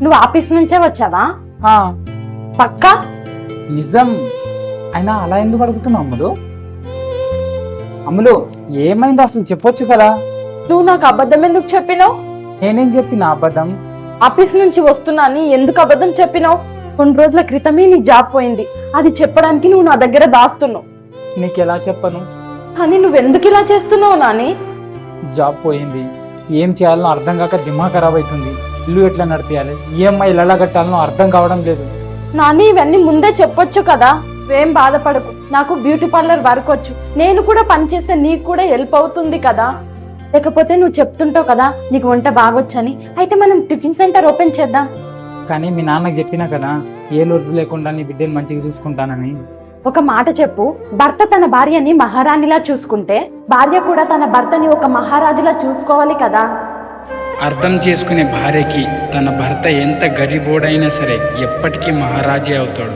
నువ్వు ఆఫీస్ నుంచే వచ్చావా? ఆ, పక్కా? నిజం. అయినా అలా ఎందుకు అడుగుతున్నావు అమ్ములు? అమ్ములు, ఏమైందో అసలు చెప్పొచ్చు కదా. నువ్వు నాకు అబద్ధం ఎందుకు చెప్పినావు? నేనేం చెప్పిన అబద్ధం? ఆఫీస్ నుంచి వస్తున్నా అని ఎందుకు అబద్ధం చెప్పినావు? కొన్ని రోజుల క్రితమే నీ జాబ్ పోయింది, అది చెప్పడానికి నువ్వు నా దగ్గర దాస్తున్నావు. నీకెలా చెప్పను? కానీ నువ్వెందుకు ఇలా చేస్తున్నావు నాని? జాబ్ పోయింది, ఏం చేయాలనో అర్థం కాక దిమాగ్ ఖరాబ్ అవుతుంది. ఇల్లు ఎట్లా నడిపించాలి, ఈఎంఐలు ఎలా కట్టాలనో అర్థం కావడం లేదు. నాని, ఇవన్నీ ముందే చెప్పొచ్చు కదా. ఏం బాధపడకు, నాకు బ్యూటీ పార్లర్ వర్క్ వచ్చు. నేను కూడా పని చేస్తే నీకు కూడా హెల్ప్ అవుతుంది కదా. లేకపోతే నువ్వు చెప్తుంటావు కదా నీకు వంట బాగొచ్చని. అయితే మనం టిఫిన్ సెంటర్ ఓపెన్ చేద్దాం. కానీ మీ నాన్నకు చెప్పినా కదా, ఏ లోటు లేకుండా నీ బిడ్డను మంచిగా చూసుకుంటానని. ఒక మాట చెప్పు, భర్త తన భార్యని మహారాణిలా చూసుకుంటే భార్య కూడా తన భర్తని ఒక మహారాజులా చూసుకోవాలి కదా. అర్థం చేసుకునే భార్యకి తన భర్త ఎంత గరీబోడైనా సరే ఎప్పటికీ మహారాజే అవుతాడు.